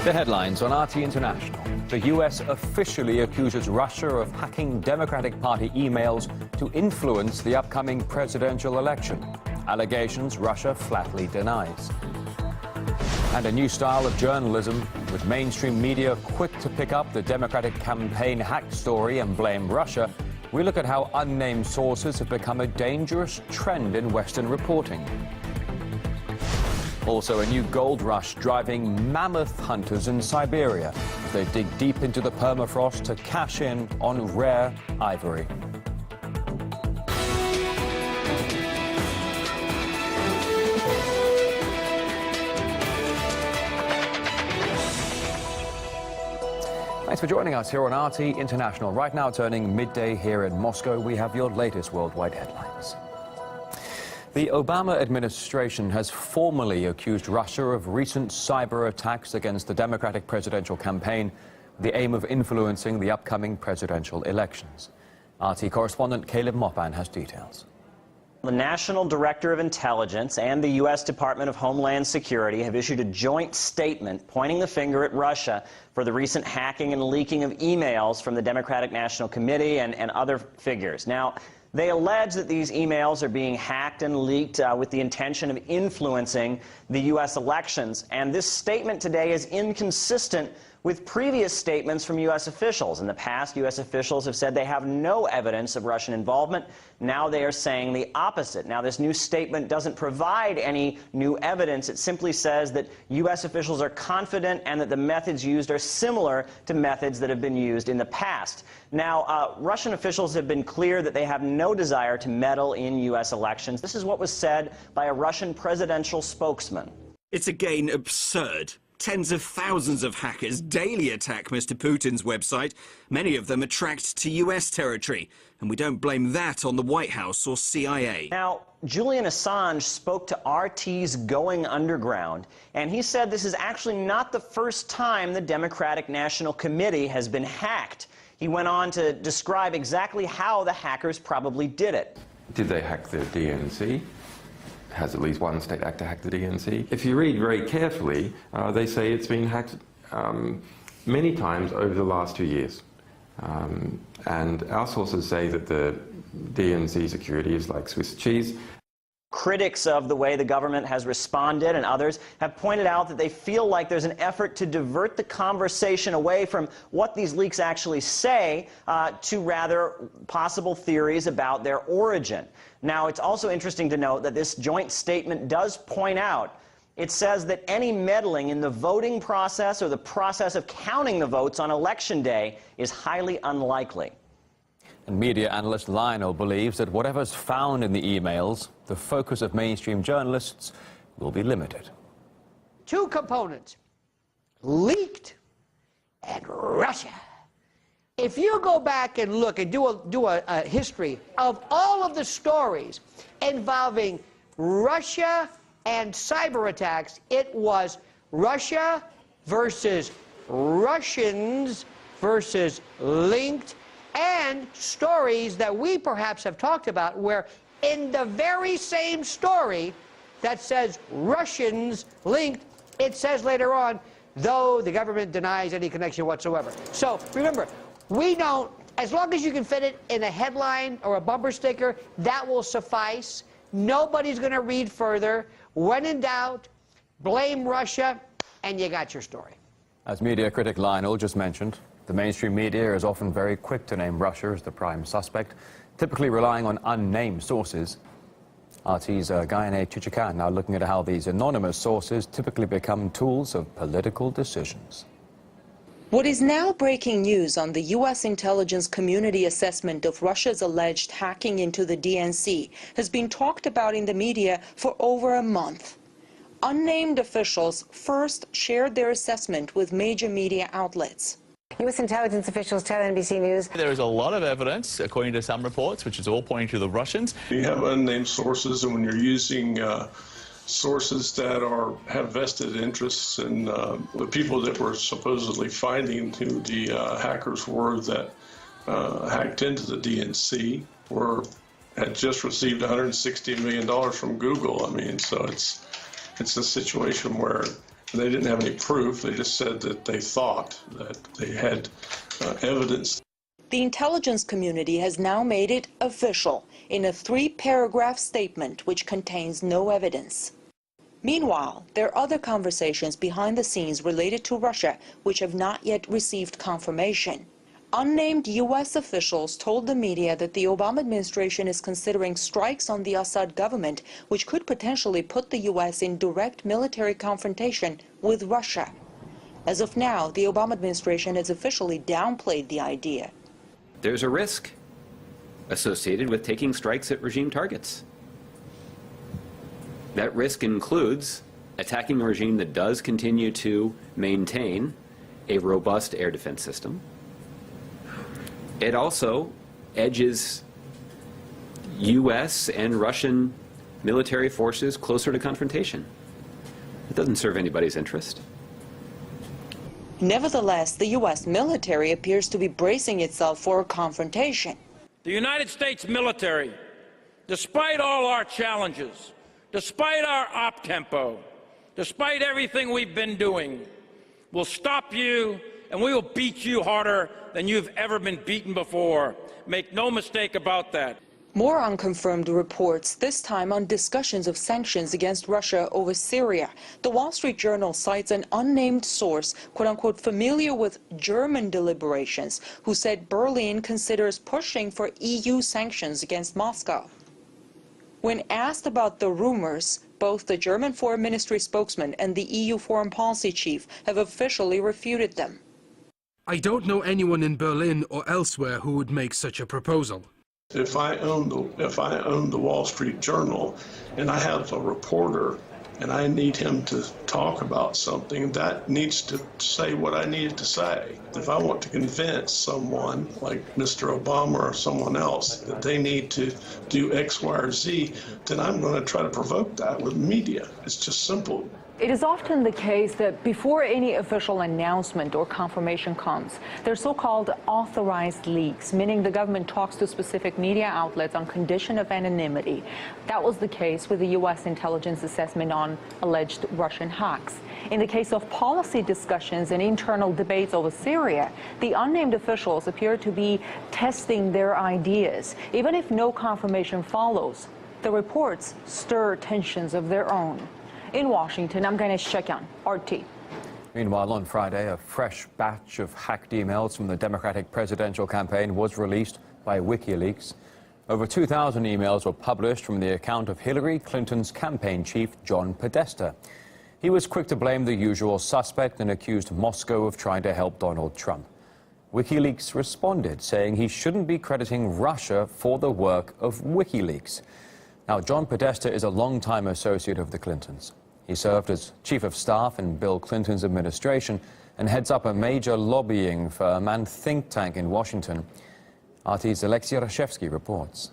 The headlines on RT International. The U.S. officially accuses Russia of hacking Democratic Party emails to influence the upcoming presidential election. Allegations Russia flatly denies. And a new style of journalism, with mainstream media quick to pick up the Democratic campaign hack story and blame Russia. We look at how unnamed sources have become a dangerous trend in Western reporting. Also, a new gold rush driving mammoth hunters in Siberia as they dig deep into the permafrost to cash in on rare ivory. Thanks for joining us here on RT International. Right now, turning midday here in Moscow, we have your latest worldwide headlines. The Obama administration has formally accused Russia of recent cyber attacks against the Democratic presidential campaign, with the aim of influencing the upcoming presidential elections. RT correspondent Caleb Mopan has details. The National Director of Intelligence and the U.S. Department of Homeland Security have issued a joint statement pointing the finger at Russia for the recent hacking and leaking of emails from the Democratic National Committee and other figures. Now, they allege that these emails are being hacked and leaked with the intention of influencing the U.S. elections. And this statement today is inconsistent with previous statements from U.S. officials. In the past, U.S. officials have said they have no evidence of Russian involvement. Now they are saying the opposite. Now, this new statement doesn't provide any new evidence. It simply says that U.S. officials are confident and that the methods used are similar to methods that have been used in the past. Now, Russian officials have been clear that they have no desire to meddle in U.S. elections. This is what was said by a Russian presidential spokesman. It's again absurd. Tens of thousands of hackers daily attack Mr. Putin's website. Many of them are tracked to U.S. territory. And we don't blame that on the White House or CIA. Now, Julian Assange spoke to RT's Going Underground, and he said this is actually not the first time the Democratic National Committee has been hacked. He went on to describe exactly how the hackers probably did it. Did they hack the DNC? Has at least one state actor hacked the DNC? If you read very carefully, they say it's been hacked many times over the last 2 years. And our sources say that the DNC security is like Swiss cheese. Critics of the way the government has responded and others have pointed out that they feel like there's an effort to divert the conversation away from what these leaks actually say to rather possible theories about their origin. Now, it's also interesting to note that this joint statement does point out, it says that any meddling in the voting process or the process of counting the votes on Election Day is highly unlikely. And media analyst Lionel believes that whatever's found in the emails, the focus of mainstream journalists will be limited. Two components, leaked and Russia. If you go back and look and do a history of all of the stories involving Russia and cyber attacks, it was Russia versus Russians versus linked, and stories that we perhaps have talked about where in the very same story that says Russians linked, it says later on, though the government denies any connection whatsoever. So remember, we don't, as long as you can fit it in a headline or a bumper sticker, that will suffice. Nobody's going to read further. When in doubt, blame Russia, and you got your story. As media critic Lionel just mentioned, the mainstream media is often very quick to name Russia as the prime suspect, typically relying on unnamed sources. RT's Gaya now looking at how these anonymous sources typically become tools of political decisions. What is now breaking news on the U.S. intelligence community assessment of Russia's alleged hacking into the DNC has been talked about in the media for over a month. Unnamed officials first shared their assessment with major media outlets. U.S. intelligence officials tell NBC News there is a lot of evidence, according to some reports, which is all pointing to the Russians. You have unnamed sources, and when you're using sources that have vested interests in the people that were supposedly finding who the hackers were that hacked into the DNC had just received $160 million from Google. I mean, so it's a situation where They didn't have any proof. They just said that they thought that they had evidence. The intelligence community has now made it official in a 3-paragraph statement which contains no evidence. Meanwhile, there are other conversations behind the scenes related to Russia which have not yet received confirmation. Unnamed U.S. officials told the media that the Obama administration is considering strikes on the Assad government, which could potentially put the U.S. in direct military confrontation with Russia. As of now, the Obama administration has officially downplayed the idea. There's a risk associated with taking strikes at regime targets. That risk includes attacking a regime that does continue to maintain a robust air defense system. It also edges U.S. and Russian military forces closer to confrontation. It doesn't serve anybody's interest. Nevertheless, the U.S. military appears to be bracing itself for a confrontation. The United States military, despite all our challenges, despite our op-tempo, despite everything we've been doing, will stop you and we will beat you harder than you've ever been beaten before. Make no mistake about that. More unconfirmed reports, this time on discussions of sanctions against Russia over Syria. The Wall Street Journal cites an unnamed source, quote-unquote, familiar with German deliberations, who said Berlin considers pushing for EU sanctions against Moscow. When asked about the rumors, both the German Foreign Ministry spokesman and the EU Foreign Policy chief have officially refuted them. I don't know anyone in Berlin or elsewhere who would make such a proposal. If I own the Wall Street Journal and I have a reporter and I need him to talk about something, that needs to say what I need it to say. If I want to convince someone like Mr. Obama or someone else that they need to do X, Y, or Z, then I'm going to try to provoke that with media. It's just simple. It is often the case that before any official announcement or confirmation comes, there are so-called authorized leaks, meaning the government talks to specific media outlets on condition of anonymity. That was the case with the U.S. intelligence assessment on alleged Russian hacks. In the case of policy discussions and internal debates over Syria, the unnamed officials appear to be testing their ideas. Even if no confirmation follows, the reports stir tensions of their own. In Washington, I'm Gaya, RT. Meanwhile, on Friday, a fresh batch of hacked emails from the Democratic presidential campaign was released by WikiLeaks. Over 2,000 emails were published from the account of Hillary Clinton's campaign chief, John Podesta. He was quick to blame the usual suspect and accused Moscow of trying to help Donald Trump. WikiLeaks responded, saying he shouldn't be crediting Russia for the work of WikiLeaks. Now, John Podesta is a longtime associate of the Clintons. He served as chief of staff in Bill Clinton's administration and heads up a major lobbying firm and think tank in Washington. RT's Alexei Rashevsky reports.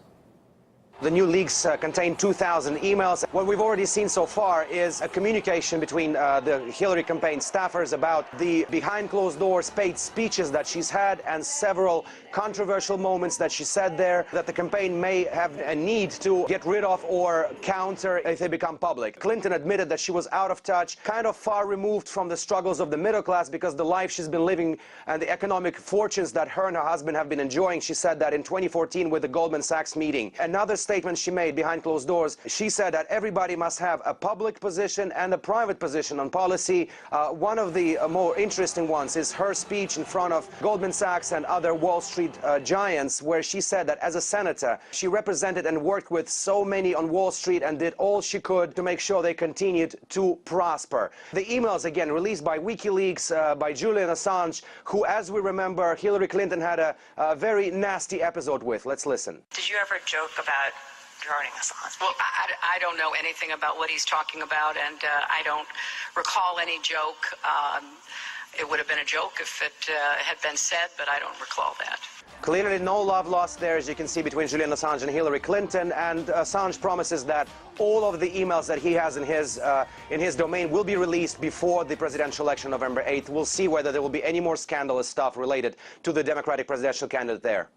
The new leaks contain 2,000 emails. What we've already seen so far is a communication between the Hillary campaign staffers about the behind closed doors paid speeches that she's had and several controversial moments that she said there that the campaign may have a need to get rid of or counter if they become public. Clinton admitted that she was out of touch, kind of far removed from the struggles of the middle class because the life she's been living and the economic fortunes that her and her husband have been enjoying. She said that in 2014 with the Goldman Sachs meeting. Another statement she made behind closed doors, she said that everybody must have a public position and a private position on policy. One of the more interesting ones is her speech in front of Goldman Sachs and other Wall Street giants, where she said that as a senator, she represented and worked with so many on Wall Street and did all she could to make sure they continued to prosper. The emails, again, released by WikiLeaks, by Julian Assange, who, as we remember, Hillary Clinton had a very nasty episode with. Let's listen. Did you ever joke about drowning Assange? Well, I don't know anything about what he's talking about, and I don't recall any joke. It would have been a joke if it had been said, but I don't recall that. Clearly no love lost there, as you can see, between Julian Assange and Hillary Clinton, and Assange promises that all of the emails that he has in his domain will be released before the presidential election November 8th. We'll see whether there will be any more scandalous stuff related to the Democratic presidential candidate there.